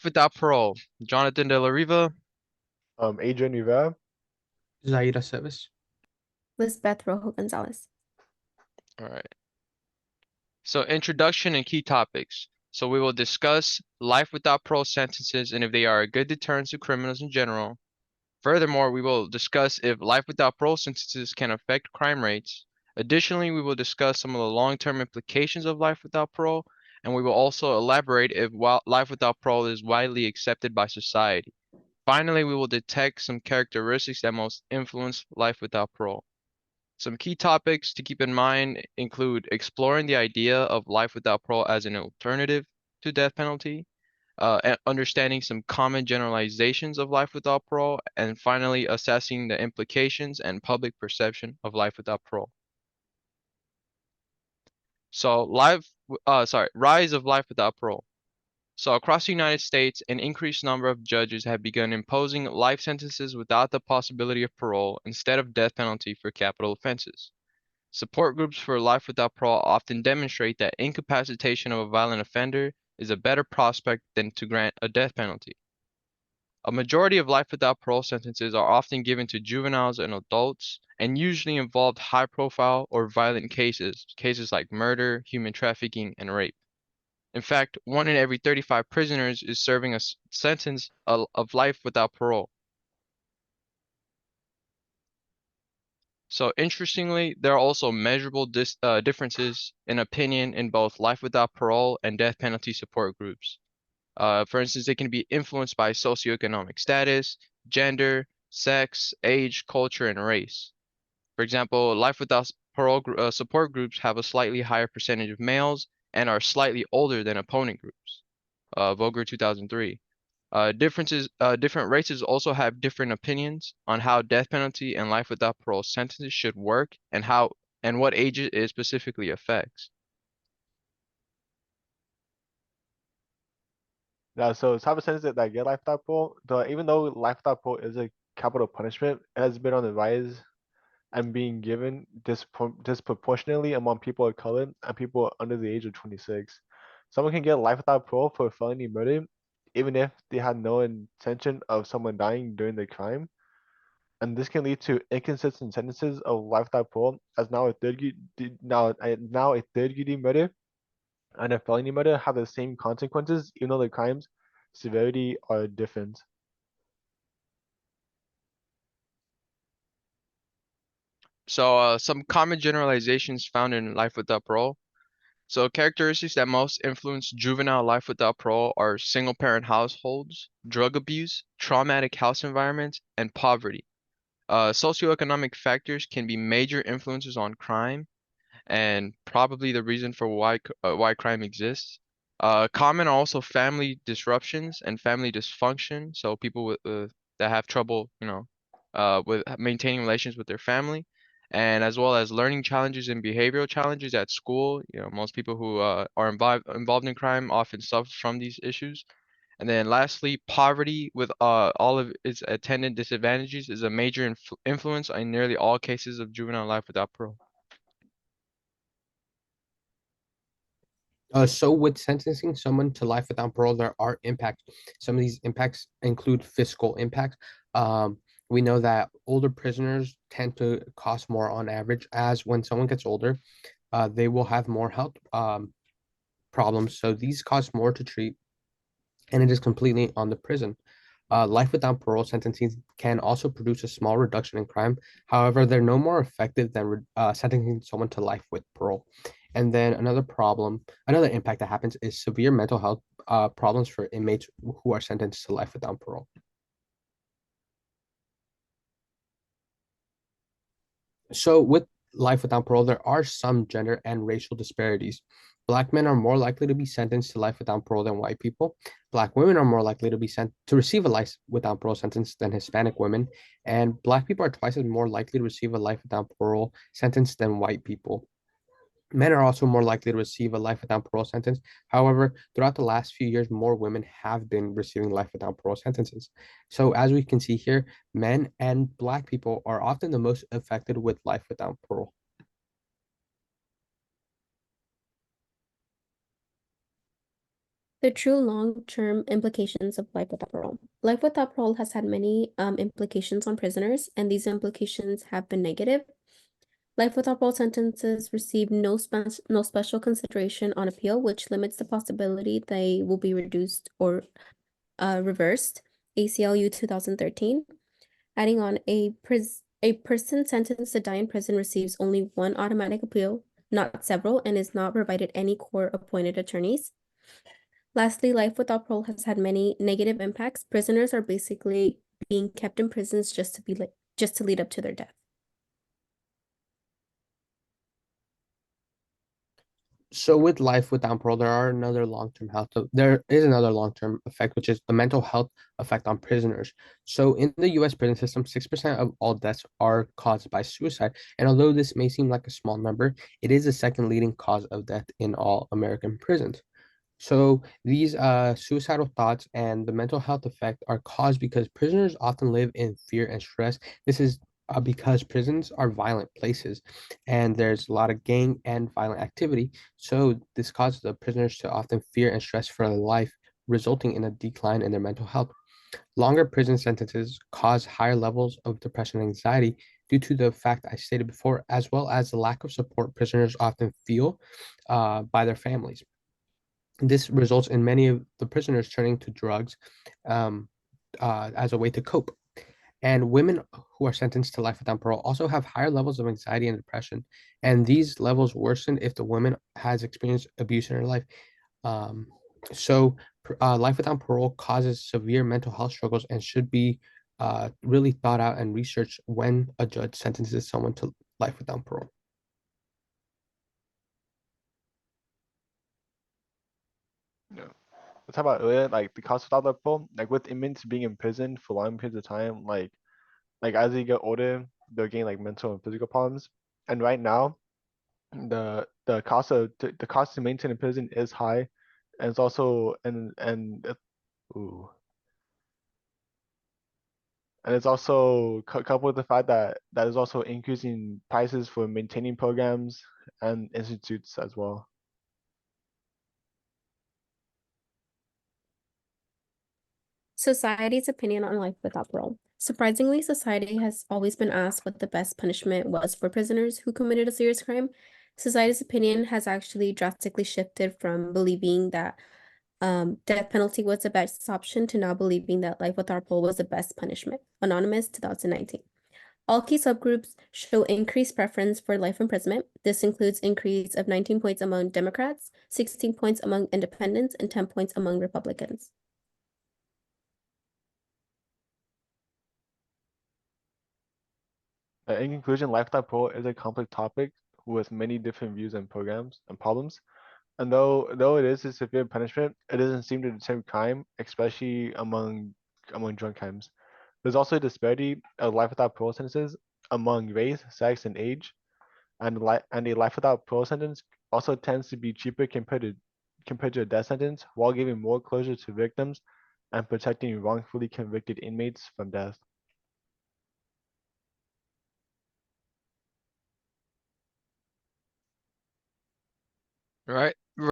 Without parole, Jonathan De La Riva. Adrian Rivera. Zaira Seves. Lisbeth Rojo Gonzalez. All right. So introduction and key topics. So we will discuss life without parole sentences and if they are a good deterrent to criminals in general. Furthermore, we will discuss if life without parole sentences can affect crime rates. Additionally, we will discuss some of the long-term implications of life without parole, and we will also elaborate if life without parole is widely accepted by society. Finally, we will detect some characteristics that most influence life without parole. Some key topics to keep in mind include exploring the idea of life without parole as an alternative to death penalty, and understanding some common generalizations of life without parole, and finally assessing the implications and public perception of life without parole. So rise of life without parole. So across the United States, an increased number of judges have begun imposing life sentences without the possibility of parole instead of death penalty for capital offenses. Support groups for life without parole often demonstrate that incapacitation of a violent offender is a better prospect than to grant a death penalty. A majority of life without parole sentences are often given to juveniles and adults, and usually involve high-profile or violent cases like murder, human trafficking, and rape. In fact, 1 in every 35 prisoners is serving a sentence of life without parole. So interestingly, there are also measurable differences in opinion in both life without parole and death penalty support groups. For instance, they can be influenced by socioeconomic status, gender, sex, age, culture, and race. For example, life without parole support groups have a slightly higher percentage of males and are slightly older than opponent groups. Vogler 2003. Different races also have different opinions on how death penalty and life without parole sentences should work and what age it specifically affects. Yeah, so type of sentences that get life without parole, even though life without parole is a capital punishment, it has been on the rise and being given disproportionately among people of color and people under the age of 26. Someone can get life without parole for felony murder, even if they had no intention of someone dying during the crime. And this can lead to inconsistent sentences of life without parole, as now a third degree murder and a felony murder have the same consequences, even though the crimes severity are different. So some common generalizations found in life without parole. So characteristics that most influence juvenile life without parole are single parent households, drug abuse, traumatic house environments, and poverty. Socioeconomic factors can be major influences on crime and probably the reason for why crime exists. Common are also family disruptions and family dysfunction. So people that have trouble, with maintaining relations with their family, and as well as learning challenges and behavioral challenges at school. Most people who are involved in crime often suffer from these issues. And then lastly, poverty with all of its attendant disadvantages is a major influence in nearly all cases of juvenile life without parole. So with sentencing someone to life without parole, there are impacts. Some of these impacts include fiscal impacts. Um, we know that older prisoners tend to cost more on average, as when someone gets older, they will have more health problems. So these cost more to treat, and it is completely on the prison. Life without parole sentencing can also produce a small reduction in crime. However, they're no more effective than sentencing someone to life with parole. And then another impact that happens is severe mental health problems for inmates who are sentenced to life without parole. So with life without parole, there are some gender and racial disparities. Black men are more likely to be sentenced to life without parole than white people. Black women are more likely to be sent to receive a life without parole sentence than Hispanic women. And Black people are twice as more likely to receive a life without parole sentence than white people. Men are also more likely to receive a life without parole sentence. However, throughout the last few years, more women have been receiving life without parole sentences. So, as we can see here, men and Black people are often the most affected with life without parole. The true long-term implications of life without parole. Life without parole has had many implications on prisoners, and these implications have been negative. Life without parole sentences receive no special consideration on appeal, which limits the possibility they will be reduced or reversed. ACLU 2013. Adding on, a person sentenced to die in prison receives only one automatic appeal, not several, and is not provided any court-appointed attorneys. Lastly, life without parole has had many negative impacts. Prisoners are basically being kept in prisons just to lead up to their death. So with life without parole, there is another long-term effect, which is the mental health effect on prisoners. So in the US prison system, 6% of all deaths are caused by suicide. And although this may seem like a small number, it is the second leading cause of death in all American prisons. So these suicidal thoughts and the mental health effect are caused because prisoners often live in fear and stress. This is because prisons are violent places and there's a lot of gang and violent activity. So this causes the prisoners to often fear and stress for their life, resulting in a decline in their mental health. Longer prison sentences cause higher levels of depression and anxiety due to the fact I stated before, as well as the lack of support prisoners often feel by their families. This results in many of the prisoners turning to drugs um, as a way to cope. And women who are sentenced to life without parole also have higher levels of anxiety and depression. And these levels worsen if the woman has experienced abuse in her life. Um, life without parole causes severe mental health struggles and should be really thought out and researched when a judge sentences someone to life without parole. Yeah. Let's talk about earlier, like the cost without the parole, like with inmates being in prison for long periods of time, like as they get older, they're getting like mental and physical problems. And right now, the cost to maintain a prison is high, and it's also ooh, and it's also coupled with the fact that that is also increasing prices for maintaining programs and institutes as well. Society's opinion on life without parole. Surprisingly, society has always been asked what the best punishment was for prisoners who committed a serious crime. Society's opinion has actually drastically shifted from believing that death penalty was the best option to now believing that life without parole was the best punishment. Anonymous, 2019. All key subgroups show increased preference for life imprisonment. This includes increase of 19 points among Democrats, 16 points among independents, and 10 points among Republicans. In conclusion, life without parole is a complex topic with many different views and programs and problems. And though it is a severe punishment, it doesn't seem to deter crime, especially among drunk crimes. There's also a disparity of life without parole sentences among race, sex, and age, and a life without parole sentence also tends to be cheaper compared to a death sentence, while giving more closure to victims and protecting wrongfully convicted inmates from death. Right.